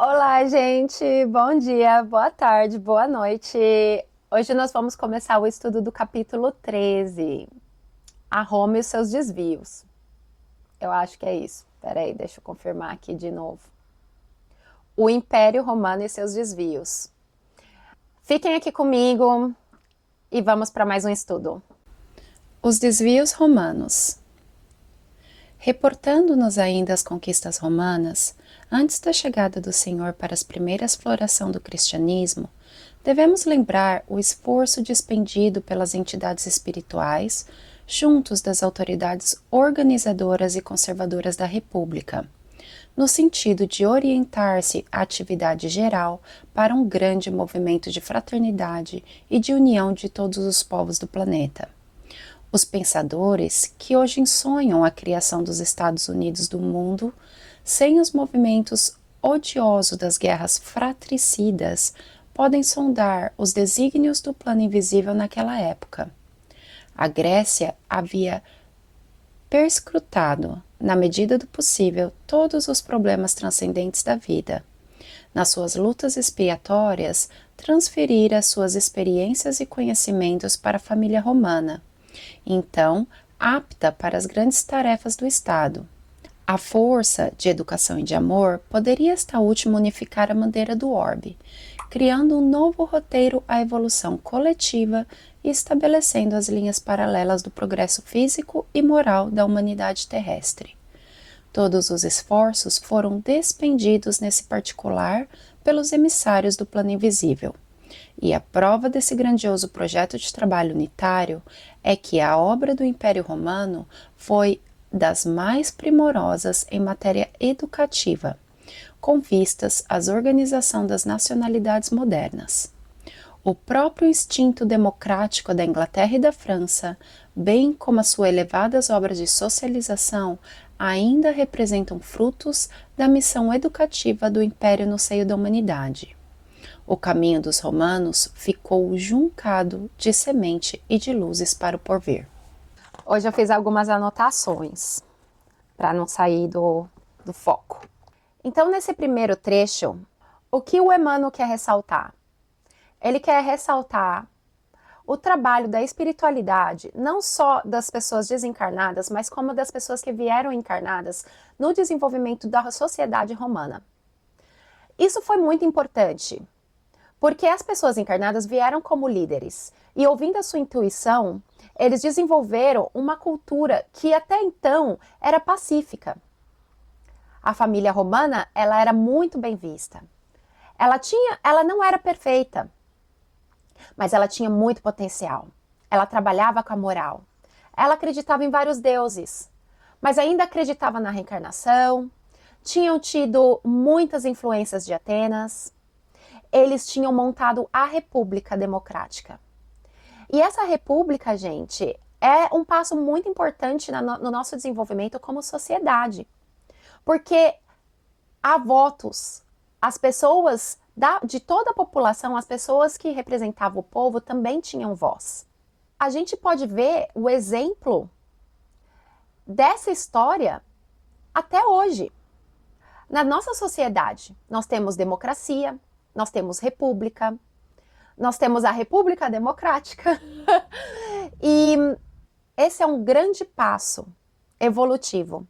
Olá, gente! Bom dia, boa tarde, boa noite. Hoje nós vamos começar o estudo do capítulo 13, a Roma e os seus desvios. Eu acho que é isso. Peraí, deixa eu confirmar aqui de novo. O Império Romano e seus desvios. Fiquem aqui comigo e vamos para mais um estudo. Os desvios romanos. Reportando-nos ainda as conquistas romanas, antes da chegada do Senhor para as primeiras floração do cristianismo, devemos lembrar o esforço despendido pelas entidades espirituais, juntos das autoridades organizadoras e conservadoras da República, no sentido de orientar-se a atividade geral para um grande movimento de fraternidade e de união de todos os povos do planeta. Os pensadores que hoje sonham a criação dos Estados Unidos do mundo, sem os movimentos odiosos das guerras fratricidas, podem sondar os desígnios do plano invisível naquela época. A Grécia havia perscrutado, na medida do possível, todos os problemas transcendentes da vida. Nas suas lutas expiatórias, transferira suas experiências e conhecimentos para a família romana, então apta para as grandes tarefas do Estado. A força de educação e de amor poderia esta última unificar a bandeira do orbe, criando um novo roteiro à evolução coletiva e estabelecendo as linhas paralelas do progresso físico e moral da humanidade terrestre. Todos os esforços foram despendidos nesse particular pelos emissários do plano invisível. E a prova desse grandioso projeto de trabalho unitário é que a obra do Império Romano foi das mais primorosas em matéria educativa, com vistas à organização das nacionalidades modernas. O próprio instinto democrático da Inglaterra e da França, bem como as suas elevadas obras de socialização, ainda representam frutos da missão educativa do Império no seio da humanidade. O caminho dos romanos ficou juncado de semente e de luzes para o porvir. Hoje eu fiz algumas anotações para não sair do foco. Então, nesse primeiro trecho, o que o Emmanuel quer ressaltar? Ele quer ressaltar o trabalho da espiritualidade, não só das pessoas desencarnadas, mas como das pessoas que vieram encarnadas no desenvolvimento da sociedade romana. Isso foi muito importante, porque as pessoas encarnadas vieram como líderes e, ouvindo a sua intuição, eles desenvolveram uma cultura que até então era pacífica. A família romana, ela era muito bem vista. Ela não era perfeita, mas ela tinha muito potencial. Ela trabalhava com a moral. Ela acreditava em vários deuses, mas ainda acreditava na reencarnação. Tinham tido muitas influências de Atenas. Eles tinham montado a República Democrática. E essa república, gente, é um passo muito importante no nosso desenvolvimento como sociedade. Porque há votos. As pessoas de toda a população, as pessoas que representavam o povo também tinham voz. A gente pode ver o exemplo dessa história até hoje. Na nossa sociedade, nós temos democracia, nós temos república, nós temos a República Democrática e esse é um grande passo evolutivo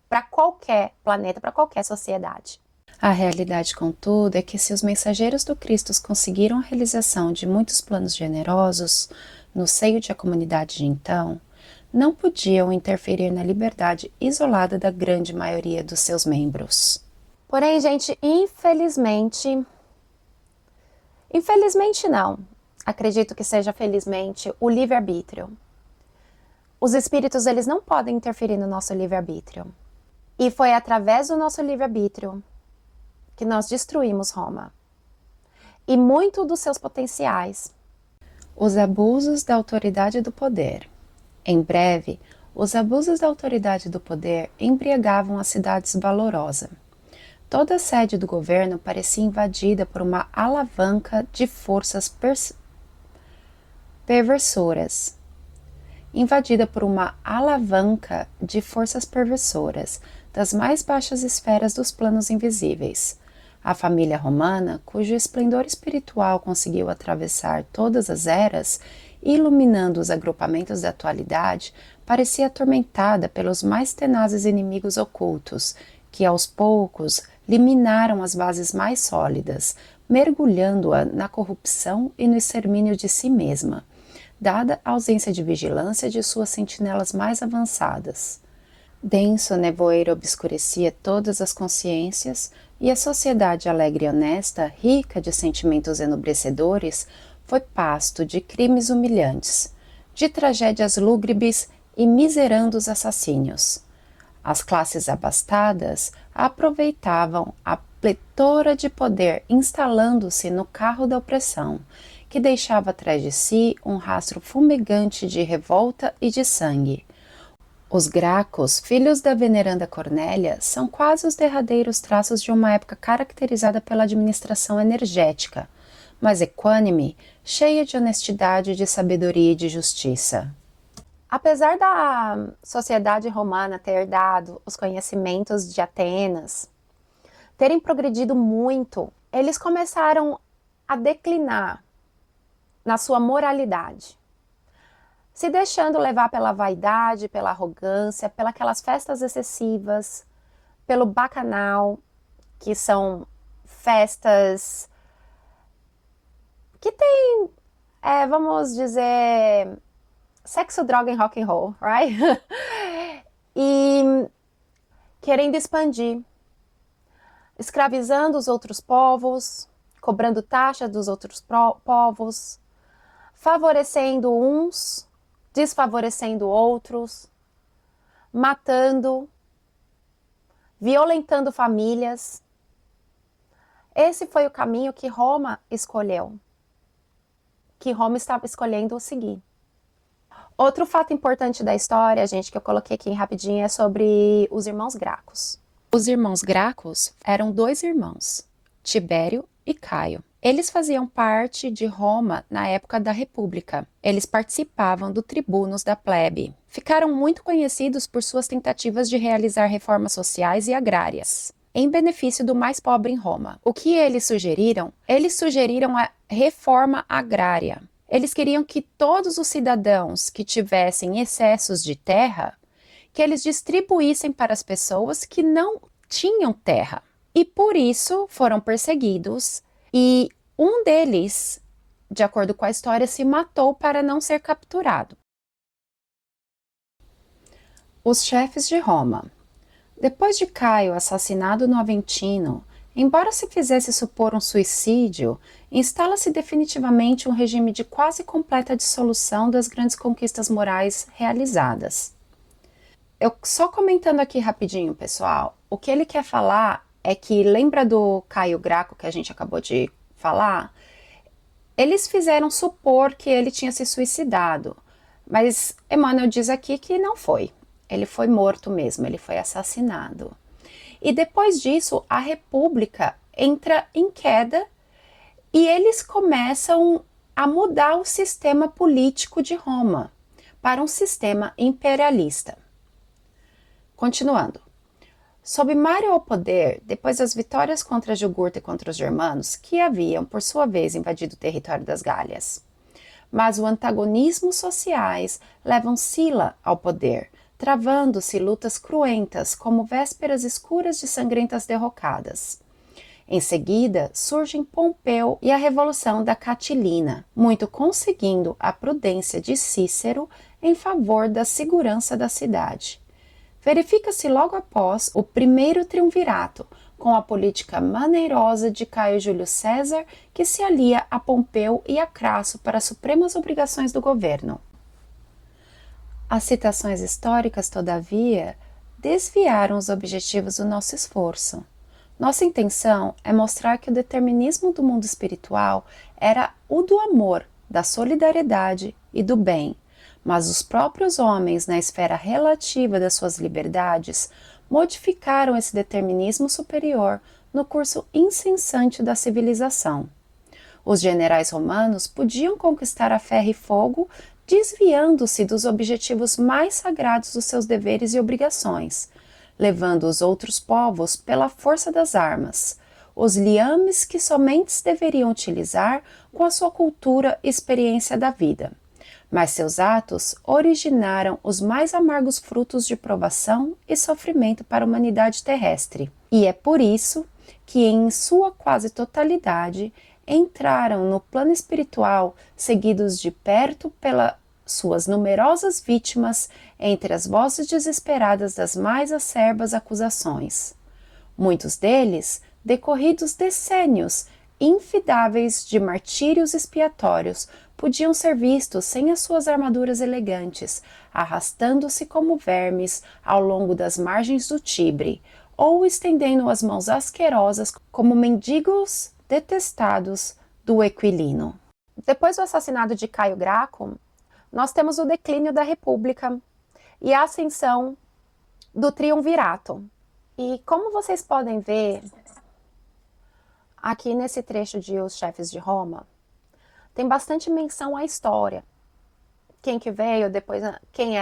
para qualquer planeta, para qualquer sociedade. A realidade, contudo, é que se os mensageiros do Cristo conseguiram a realização de muitos planos generosos no seio de a comunidade de então, não podiam interferir na liberdade isolada da grande maioria dos seus membros. Porém, gente, infelizmente não, acredito que seja felizmente, o livre-arbítrio. Os espíritos, eles não podem interferir no nosso livre-arbítrio. E foi através do nosso livre-arbítrio que nós destruímos Roma. E muito dos seus potenciais. Os abusos da autoridade e do poder. Em breve, os abusos da autoridade e do poder embriagavam as cidades valorosas. Toda a sede do governo parecia invadida por uma alavanca de forças perversoras. Das mais baixas esferas dos planos invisíveis, A família romana, cujo esplendor espiritual conseguiu atravessar todas as eras, iluminando os agrupamentos da atualidade, parecia atormentada pelos mais tenazes inimigos ocultos, que aos poucos lhe minaram as bases mais sólidas, mergulhando-a na corrupção e no extermínio de si mesma, dada a ausência de vigilância de suas sentinelas mais avançadas. Denso nevoeiro obscurecia todas as consciências, e a sociedade alegre e honesta, rica de sentimentos enobrecedores, foi pasto de crimes humilhantes, de tragédias lúgubres e miserandos assassínios. As classes abastadas aproveitavam a pletora de poder instalando-se no carro da opressão, que deixava atrás de si um rastro fumegante de revolta e de sangue. Os Gracos, filhos da veneranda Cornélia, são quase os derradeiros traços de uma época caracterizada pela administração energética, mas equânime, cheia de honestidade, de sabedoria e de justiça. Apesar da sociedade romana ter herdado os conhecimentos de Atenas, terem progredido muito, eles começaram a declinar na sua moralidade, se deixando levar pela vaidade, pela arrogância, pelas festas excessivas, pelo bacanal, que são festas que tem, vamos dizer, sexo, droga e rock and roll, right? E querendo expandir, escravizando os outros povos, cobrando taxa dos outros povos, favorecendo uns, desfavorecendo outros, matando, violentando famílias. Esse foi o caminho que Roma escolheu, que Roma estava escolhendo seguir. Outro fato importante da história, gente, que eu coloquei aqui rapidinho, é sobre os irmãos Gracos. Os irmãos Gracos eram 2 irmãos, Tibério e Caio. Eles faziam parte de Roma na época da República. Eles participavam do tribunos da plebe. Ficaram muito conhecidos por suas tentativas de realizar reformas sociais e agrárias, em benefício do mais pobre em Roma. O que eles sugeriram? Eles sugeriram a reforma agrária. Eles queriam que todos os cidadãos que tivessem excessos de terra, que eles distribuíssem para as pessoas que não tinham terra. E por isso foram perseguidos. E um deles, de acordo com a história, se matou para não ser capturado. Os chefes de Roma. Depois de Caio assassinado no Aventino, embora se fizesse supor um suicídio, instala-se definitivamente um regime de quase completa dissolução das grandes conquistas morais realizadas. Eu só comentando aqui rapidinho, pessoal, o que ele quer falar é que, lembra do Caio Graco que a gente acabou de falar? Eles fizeram supor que ele tinha se suicidado, mas Emmanuel diz aqui que não foi. Ele foi morto mesmo, ele foi assassinado. E depois disso, a República entra em queda e eles começam a mudar o sistema político de Roma para um sistema imperialista. Continuando. Sob Mário ao poder, depois das vitórias contra Jugurta e contra os germanos, que haviam, por sua vez, invadido o território das Gálias. Mas o antagonismo sociais levam Sila ao poder, travando-se lutas cruentas como vésperas escuras de sangrentas derrocadas. Em seguida, surgem Pompeu e a Revolução da Catilina, muito conseguindo a prudência de Cícero em favor da segurança da cidade. Verifica-se logo após o primeiro triunvirato, com a política maneirosa de Caio Júlio César, que se alia a Pompeu e a Crasso para as supremas obrigações do governo. As citações históricas, todavia, desviaram os objetivos do nosso esforço. Nossa intenção é mostrar que o determinismo do mundo espiritual era o do amor, da solidariedade e do bem, mas os próprios homens, na esfera relativa das suas liberdades, modificaram esse determinismo superior no curso incessante da civilização. Os generais romanos podiam conquistar a ferro e fogo, desviando-se dos objetivos mais sagrados dos seus deveres e obrigações, levando os outros povos pela força das armas. os liames que somente deveriam utilizar com a sua cultura e experiência da vida. Mas seus atos originaram os mais amargos frutos de provação e sofrimento para a humanidade terrestre. E é por isso que, em sua quase totalidade, entraram no plano espiritual, seguidos de perto pelas suas numerosas vítimas, entre as vozes desesperadas das mais acerbas acusações. Muitos deles, decorridos decênios infidáveis de martírios expiatórios, podiam ser vistos sem as suas armaduras elegantes, arrastando-se como vermes ao longo das margens do Tibre, ou estendendo as mãos asquerosas como mendigos detestados do Aquilino. Depois do assassinato de Caio Graco, nós temos o declínio da República e a ascensão do Triunvirato. E como vocês podem ver aqui nesse trecho de Os Chefes de Roma, tem bastante menção à história. Quem que veio depois, quem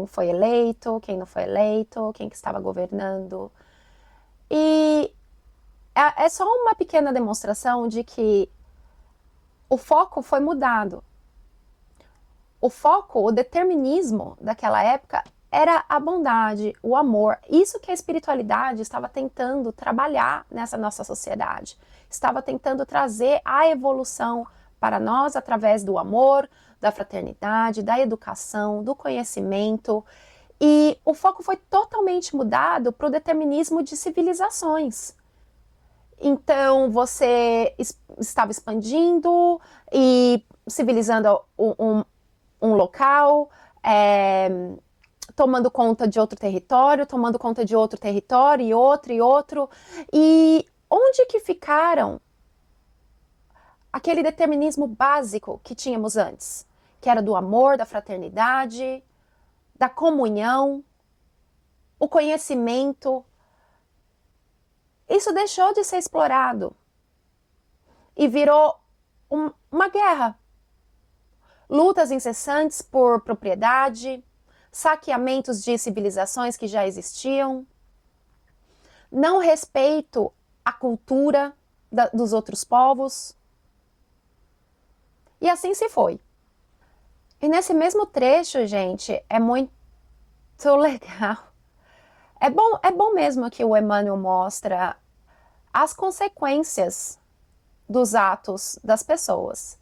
foi eleito, quem não foi eleito, quem que estava governando. E é só uma pequena demonstração de que o foco foi mudado. O foco, o determinismo daquela época era a bondade, o amor. Isso que a espiritualidade estava tentando trabalhar nessa nossa sociedade. Estava tentando trazer a evolução para nós através do amor, da fraternidade, da educação, do conhecimento. E o foco foi totalmente mudado para o determinismo de civilizações. Então, você estava expandindo e civilizando um local, tomando conta de outro território, tomando conta de outro território, e outro, e outro. E onde que ficaram aquele determinismo básico que tínhamos antes? Que era do amor, da fraternidade, da comunhão, o conhecimento. Isso deixou de ser explorado e virou uma guerra. Lutas incessantes por propriedade, saqueamentos de civilizações que já existiam, não respeito à cultura dos outros povos. E assim se foi. E nesse mesmo trecho, gente, é muito legal. É bom mesmo que o Emmanuel mostra as consequências dos atos das pessoas.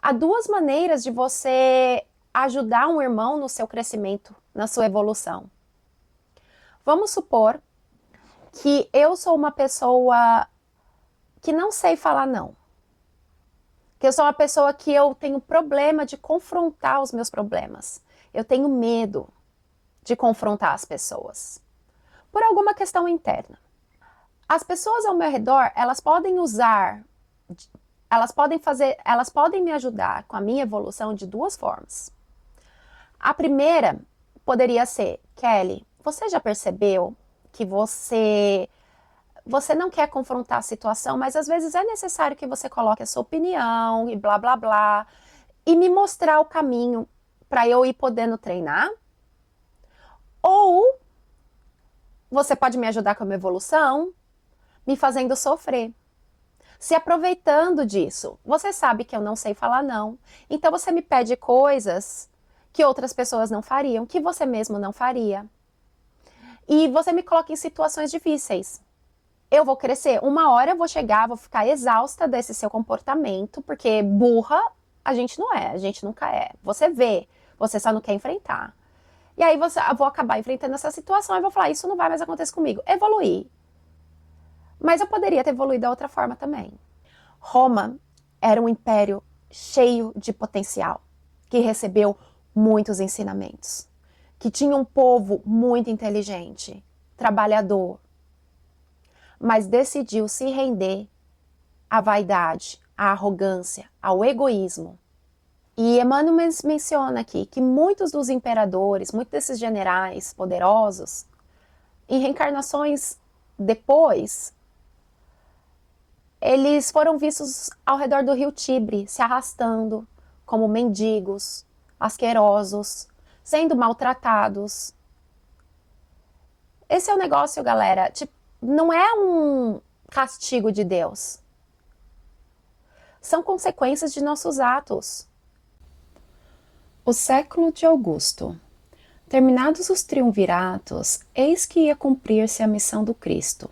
Há duas maneiras de você ajudar um irmão no seu crescimento, na sua evolução. Vamos supor que eu sou uma pessoa que não sei falar não. Que eu sou uma pessoa que eu tenho problema de confrontar os meus problemas. Eu tenho medo de confrontar as pessoas. Por alguma questão interna. As pessoas ao meu redor, elas podem me ajudar com a minha evolução de duas formas. A primeira poderia ser: Kelly, você já percebeu que você não quer confrontar a situação, mas às vezes é necessário que você coloque a sua opinião e blá blá blá, e me mostrar o caminho para eu ir podendo treinar? Ou você pode me ajudar com a minha evolução, me fazendo sofrer, se aproveitando disso. Você sabe que eu não sei falar não, então você me pede coisas que outras pessoas não fariam, que você mesmo não faria. E você me coloca em situações difíceis. Eu vou crescer, uma hora eu vou chegar, vou ficar exausta desse seu comportamento, porque burra a gente não é, a gente nunca é. Você vê, você só não quer enfrentar. E aí eu vou acabar enfrentando essa situação e vou falar: isso não vai mais acontecer comigo. Evoluir. Mas eu poderia ter evoluído da outra forma também. Roma era um império cheio de potencial, que recebeu muitos ensinamentos, que tinha um povo muito inteligente, trabalhador, mas decidiu se render à vaidade, à arrogância, ao egoísmo. E Emmanuel menciona aqui que muitos dos imperadores, muitos desses generais poderosos, em reencarnações depois, eles foram vistos ao redor do rio Tibre, se arrastando como mendigos, asquerosos, sendo maltratados. Esse é o negócio, galera. Tipo, não é castigo de Deus. São consequências de nossos atos. O século de Augusto. Terminados os triunviratos, eis que ia cumprir-se a missão do Cristo,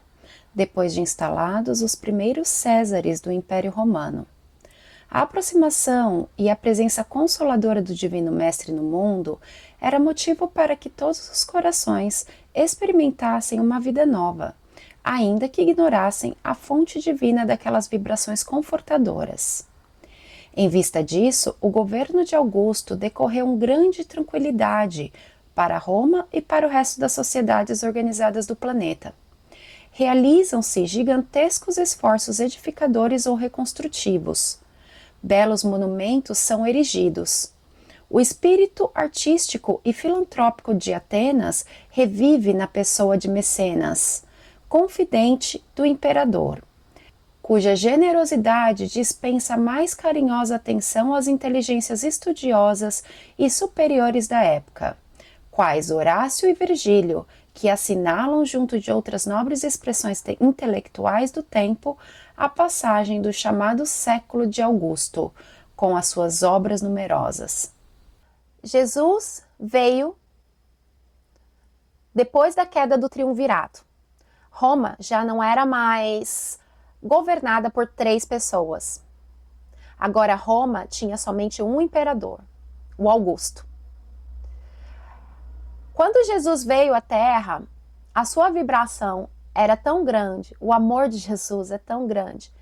depois de instalados os primeiros Césares do Império Romano. A aproximação e a presença consoladora do Divino Mestre no mundo era motivo para que todos os corações experimentassem uma vida nova, ainda que ignorassem a fonte divina daquelas vibrações confortadoras. Em vista disso, o governo de Augusto decorreu com grande tranquilidade para Roma e para o resto das sociedades organizadas do planeta. Realizam-se gigantescos esforços edificadores ou reconstrutivos. Belos monumentos são erigidos. O espírito artístico e filantrópico de Atenas revive na pessoa de Mecenas, confidente do imperador, cuja generosidade dispensa mais carinhosa atenção às inteligências estudiosas e superiores da época, quais Horácio e Virgílio, que assinalam, junto de outras nobres expressões intelectuais do tempo, a passagem do chamado século de Augusto, com as suas obras numerosas. Jesus veio depois da queda do triunvirato. Roma já não era mais governada por 3 pessoas. Agora Roma tinha somente um imperador, o Augusto. Quando Jesus veio à Terra, a sua vibração era tão grande, o amor de Jesus é tão grande.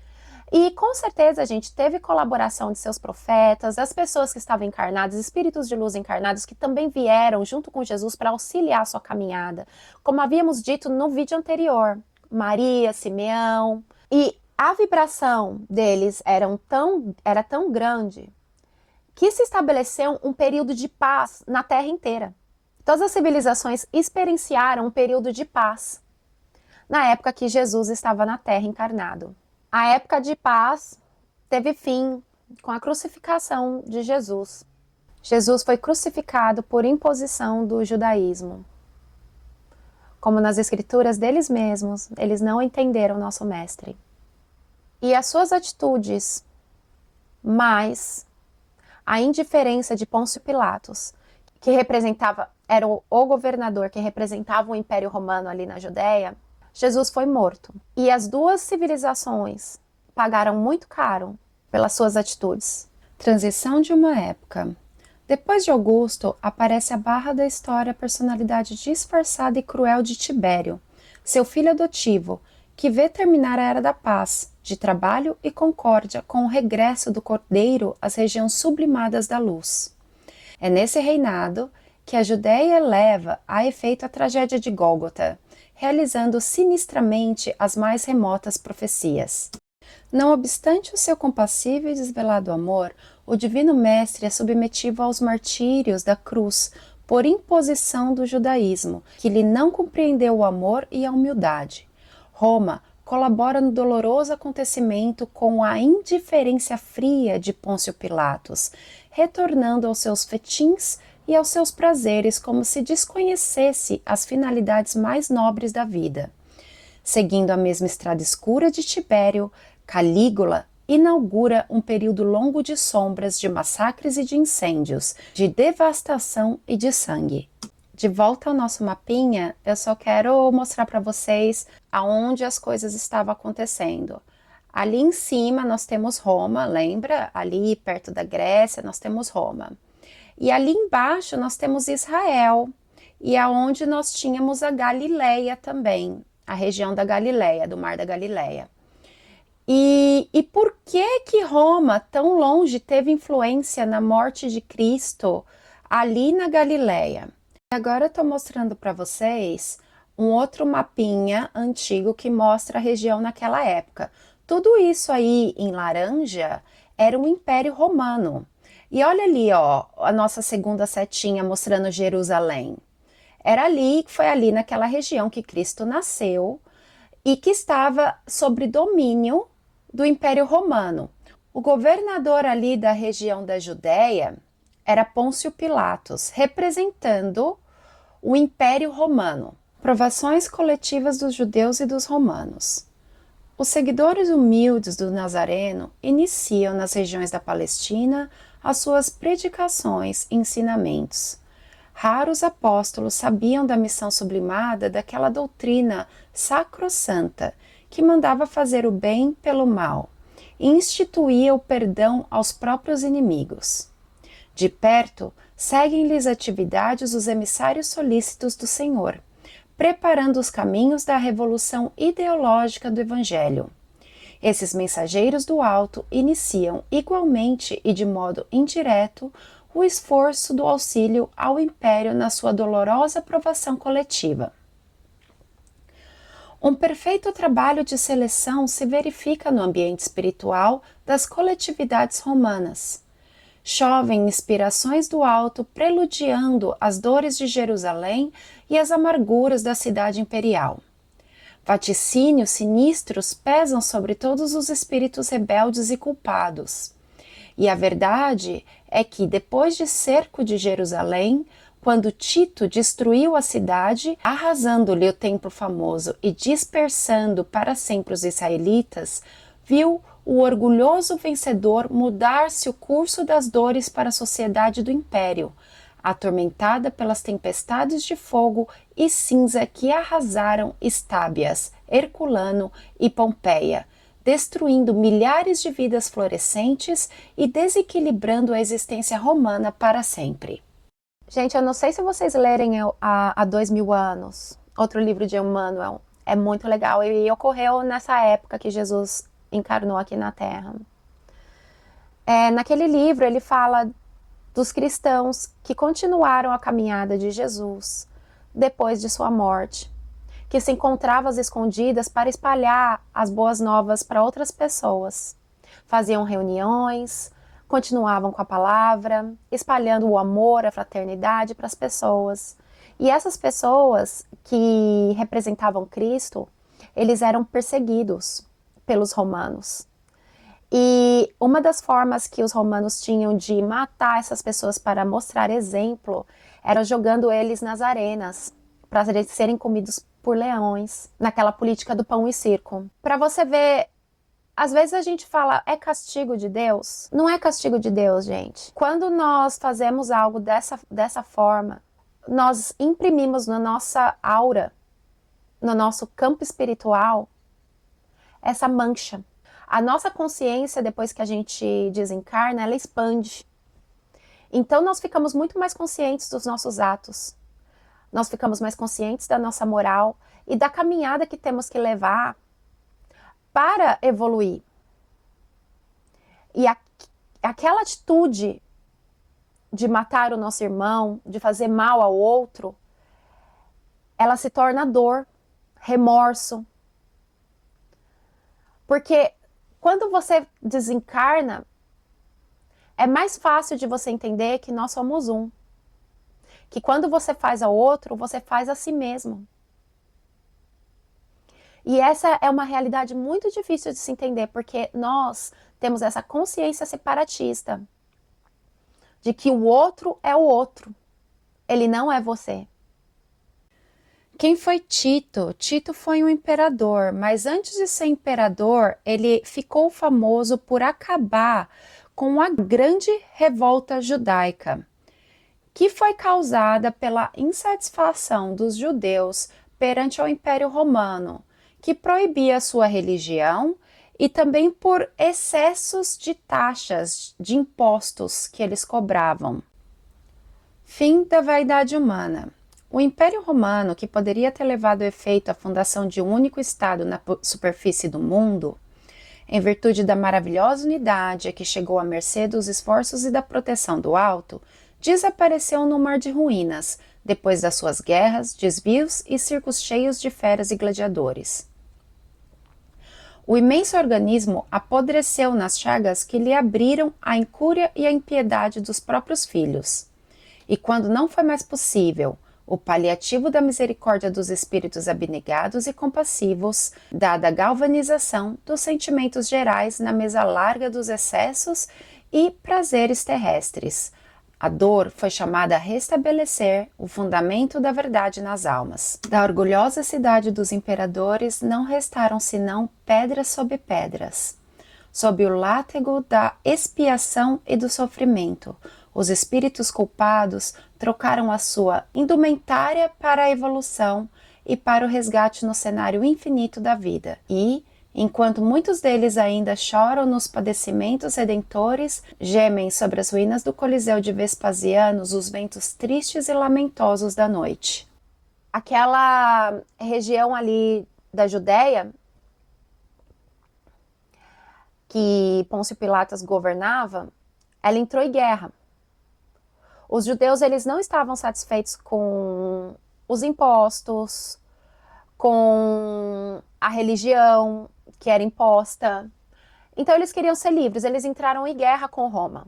E com certeza a gente teve colaboração de seus profetas, das pessoas que estavam encarnadas, espíritos de luz encarnados que também vieram junto com Jesus para auxiliar a sua caminhada. Como havíamos dito no vídeo anterior, Maria, Simeão. E a vibração deles era tão grande que se estabeleceu um período de paz na Terra inteira. Todas as civilizações experienciaram um período de paz na época que Jesus estava na Terra encarnado. A época de paz teve fim com a crucificação de Jesus. Jesus foi crucificado por imposição do judaísmo. Como nas escrituras deles mesmos, eles não entenderam nosso mestre. E as suas atitudes, mais a indiferença de Pôncio Pilatos, que era o governador que representava o Império Romano ali na Judéia, Jesus foi morto. E as duas civilizações pagaram muito caro pelas suas atitudes. Transição de uma época. Depois de Augusto, aparece a barra da história a personalidade disfarçada e cruel de Tibério, seu filho adotivo, que vê terminar a Era da Paz, de trabalho e concórdia com o regresso do Cordeiro às regiões sublimadas da luz. É nesse reinado que a Judéia leva a efeito a tragédia de Gólgota, realizando sinistramente as mais remotas profecias. Não obstante o seu compassivo e desvelado amor, o Divino Mestre é submetido aos martírios da cruz por imposição do judaísmo, que lhe não compreendeu o amor e a humildade. Roma colabora no doloroso acontecimento com a indiferença fria de Pôncio Pilatos, retornando aos seus fetins e aos seus prazeres como se desconhecesse as finalidades mais nobres da vida. Seguindo a mesma estrada escura de Tibério, Calígula inaugura um período longo de sombras, de massacres e de incêndios, de devastação e de sangue. De volta ao nosso mapinha, eu só quero mostrar para vocês aonde as coisas estavam acontecendo. Ali em cima nós temos Roma, lembra? Ali perto da Grécia nós temos Roma. E ali embaixo nós temos Israel, e aonde nós tínhamos a Galileia também, a região da Galileia, do Mar da Galileia. E por que Roma, tão longe, teve influência na morte de Cristo ali na Galileia? Agora eu estou mostrando para vocês um outro mapinha antigo que mostra a região naquela época. Tudo isso aí em laranja era um Império Romano. E olha ali, ó, a nossa segunda setinha mostrando Jerusalém. Foi ali naquela região que Cristo nasceu e que estava sob domínio do Império Romano. O governador ali da região da Judéia era Pôncio Pilatos, representando o Império Romano. Provações coletivas dos judeus e dos romanos. Os seguidores humildes do Nazareno iniciam nas regiões da Palestina as suas predicações e ensinamentos. Raros apóstolos sabiam da missão sublimada daquela doutrina sacrossanta que mandava fazer o bem pelo mal e instituía o perdão aos próprios inimigos. De perto, seguem-lhes atividades os emissários solícitos do Senhor, preparando os caminhos da revolução ideológica do Evangelho. Esses mensageiros do alto iniciam igualmente e de modo indireto o esforço do auxílio ao império na sua dolorosa provação coletiva. Um perfeito trabalho de seleção se verifica no ambiente espiritual das coletividades romanas. Chovem inspirações do alto preludiando as dores de Jerusalém e as amarguras da cidade imperial. Vaticínios sinistros pesam sobre todos os espíritos rebeldes e culpados. E a verdade é que, depois de cerco de Jerusalém, quando Tito destruiu a cidade, arrasando-lhe o templo famoso e dispersando para sempre os israelitas, viu o orgulhoso vencedor mudar-se o curso das dores para a sociedade do império, atormentada pelas tempestades de fogo e cinza que arrasaram Estábias, Herculano e Pompeia, destruindo milhares de vidas florescentes e desequilibrando a existência romana para sempre. Gente, eu não sei se vocês lerem há 2000 anos, outro livro de Emmanuel, é muito legal e ocorreu nessa época que Jesus encarnou aqui na Terra. Naquele livro ele fala dos cristãos que continuaram a caminhada de Jesus depois de sua morte, que se encontravam às escondidas para espalhar as boas novas para outras pessoas. Faziam reuniões, continuavam com a palavra, espalhando o amor, a fraternidade para as pessoas. E essas pessoas que representavam Cristo, eles eram perseguidos pelos romanos. E uma das formas que os romanos tinham de matar essas pessoas para mostrar exemplo era jogando eles nas arenas, para eles serem comidos por leões, naquela política do pão e circo. Para você ver, às vezes a gente fala, é castigo de Deus? Não é castigo de Deus, gente. Quando nós fazemos algo dessa forma, nós imprimimos na nossa aura, no nosso campo espiritual, essa mancha. A nossa consciência, depois que a gente desencarna, ela expande. Então nós ficamos muito mais conscientes dos nossos atos. Nós ficamos mais conscientes da nossa moral e da caminhada que temos que levar para evoluir. E aquela atitude de matar o nosso irmão, de fazer mal ao outro, ela se torna dor, remorso. Porque quando você desencarna, é mais fácil de você entender que nós somos um. Que quando você faz ao outro, você faz a si mesmo. E essa é uma realidade muito difícil de se entender, porque nós temos essa consciência separatista de que o outro é o outro, ele não é você. Quem foi Tito? Tito foi um imperador, mas antes de ser imperador, ele ficou famoso por acabar com a grande revolta judaica, que foi causada pela insatisfação dos judeus perante o Império Romano, que proibia a sua religião, e também por excessos de taxas, de impostos que eles cobravam. Fim da vaidade humana. O Império Romano, que poderia ter levado a efeito a fundação de um único Estado na superfície do mundo, em virtude da maravilhosa unidade a que chegou à mercê dos esforços e da proteção do alto, desapareceu no mar de ruínas, depois das suas guerras, desvios e circos cheios de feras e gladiadores. O imenso organismo apodreceu nas chagas que lhe abriram a incúria e a impiedade dos próprios filhos. E quando não foi mais possível o paliativo da misericórdia dos espíritos abnegados e compassivos, dada a galvanização dos sentimentos gerais na mesa larga dos excessos e prazeres terrestres, A dor foi chamada a restabelecer o fundamento da verdade nas almas. Da orgulhosa cidade dos imperadores não restaram senão pedras sob pedras. Sob o látego da expiação e do sofrimento, os espíritos culpados trocaram a sua indumentária para a evolução e para o resgate no cenário infinito da vida. E, enquanto muitos deles ainda choram nos padecimentos redentores, gemem sobre as ruínas do Coliseu de Vespasiano os ventos tristes e lamentosos da noite. Aquela região ali da Judéia, que Pôncio Pilatos governava, ela entrou em guerra. Os judeus, eles não estavam satisfeitos com os impostos, com a religião que era imposta. Então eles queriam ser livres, eles entraram em guerra com Roma.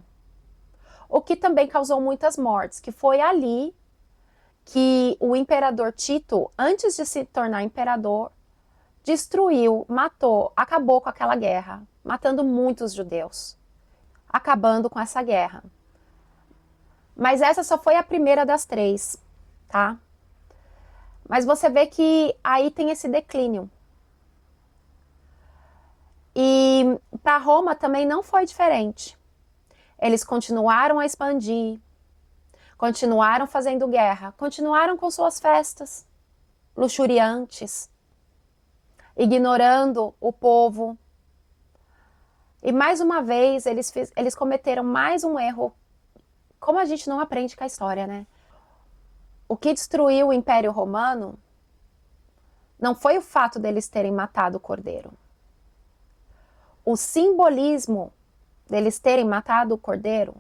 O que também causou muitas mortes, que foi ali que o imperador Tito, antes de se tornar imperador, destruiu, matou, acabou com aquela guerra, matando muitos judeus, acabando com essa guerra. Mas essa só foi a primeira das 3, tá? Mas você vê que aí tem esse declínio. E para Roma também não foi diferente. Eles continuaram a expandir, continuaram fazendo guerra, continuaram com suas festas luxuriantes, ignorando o povo. E mais uma vez eles cometeram mais um erro. Como a gente não aprende com a história, né? O que destruiu o Império Romano não foi o fato deles terem matado o cordeiro. O simbolismo deles terem matado o cordeiro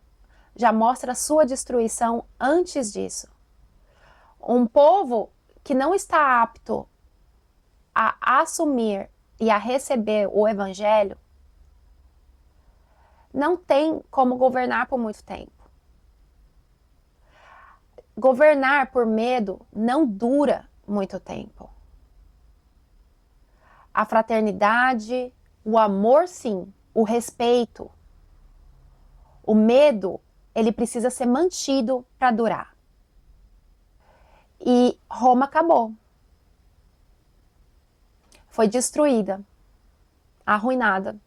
já mostra a sua destruição antes disso. Um povo que não está apto a assumir e a receber o evangelho não tem como governar por muito tempo. Governar por medo não dura muito tempo. A fraternidade, o amor sim, o respeito, o medo, ele precisa ser mantido para durar. E Roma acabou. Foi destruída, arruinada,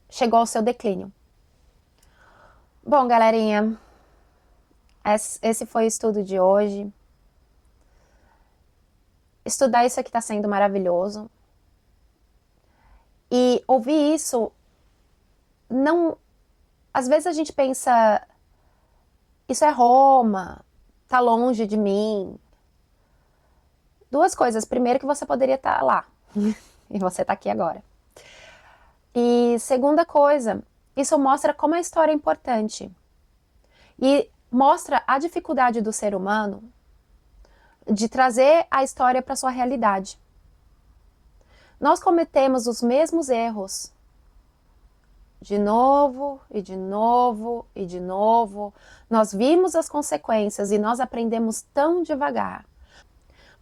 chegou ao seu declínio. Bom, galerinha, esse foi o estudo de hoje. Estudar isso aqui está sendo maravilhoso. E ouvir isso, não... Às vezes a gente pensa, isso é Roma, tá longe de mim. 2 coisas. Primeiro, que você poderia estar lá, e você tá aqui agora. E segunda coisa, isso mostra como a história é importante. E mostra a dificuldade do ser humano de trazer a história para sua realidade. Nós cometemos os mesmos erros. De novo, e de novo, e de novo. Nós vimos as consequências e nós aprendemos tão devagar.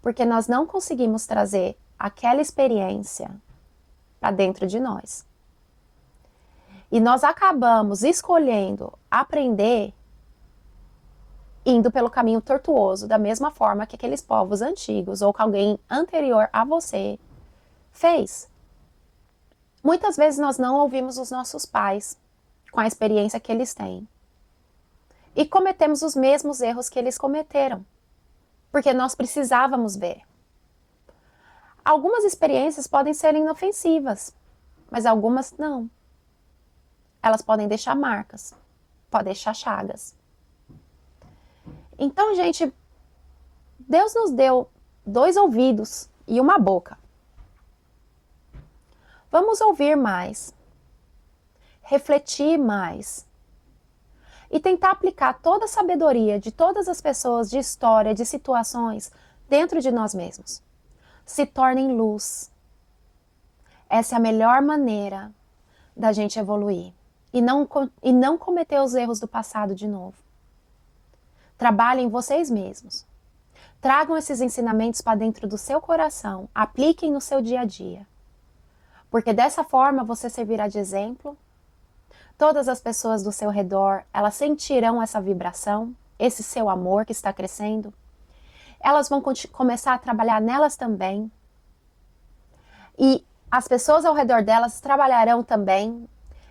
Porque nós não conseguimos trazer aquela experiência para dentro de nós. E nós acabamos escolhendo aprender indo pelo caminho tortuoso, da mesma forma que aqueles povos antigos ou que alguém anterior a você fez. Muitas vezes nós não ouvimos os nossos pais com a experiência que eles têm. E cometemos os mesmos erros que eles cometeram, porque nós precisávamos ver. Algumas experiências podem ser inofensivas, mas algumas não. Elas podem deixar marcas, podem deixar chagas. Então, gente, Deus nos deu 2 ouvidos e uma boca. Vamos ouvir mais, refletir mais e tentar aplicar toda a sabedoria de todas as pessoas, de história, de situações, dentro de nós mesmos. Se tornem luz. Essa é a melhor maneira da gente evoluir e não cometer os erros do passado de novo. Trabalhem vocês mesmos. Tragam esses ensinamentos para dentro do seu coração, apliquem no seu dia a dia. Porque dessa forma você servirá de exemplo Todas as pessoas do seu redor, elas sentirão essa vibração, esse seu amor que está crescendo. Elas vão começar a trabalhar nelas também. E as pessoas ao redor delas trabalharão também.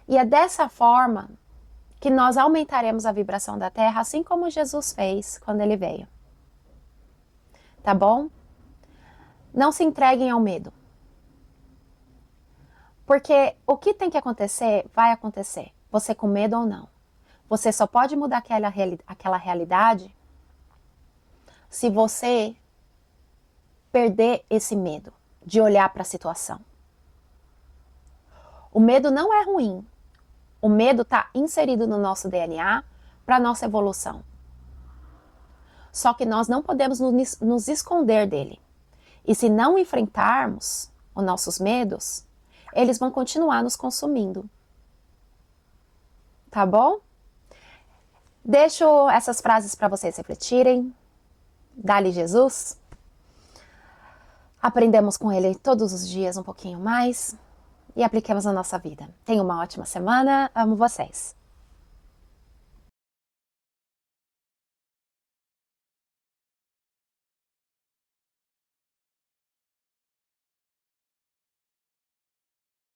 E é dessa forma que nós aumentaremos a vibração da Terra, assim como Jesus fez quando ele veio. Tá bom? Não se entreguem ao medo. Porque o que tem que acontecer, vai acontecer. Você com medo ou não. Você só pode mudar aquela realidade se você perder esse medo de olhar para a situação. O medo não é ruim. O medo está inserido no nosso DNA para a nossa evolução. Só que nós não podemos nos esconder dele. E se não enfrentarmos os nossos medos, eles vão continuar nos consumindo. Tá bom? Deixo essas frases para vocês refletirem. Dá-lhe Jesus. Aprendemos com ele todos os dias um pouquinho mais e apliquemos na nossa vida. Tenha uma ótima semana. Amo vocês.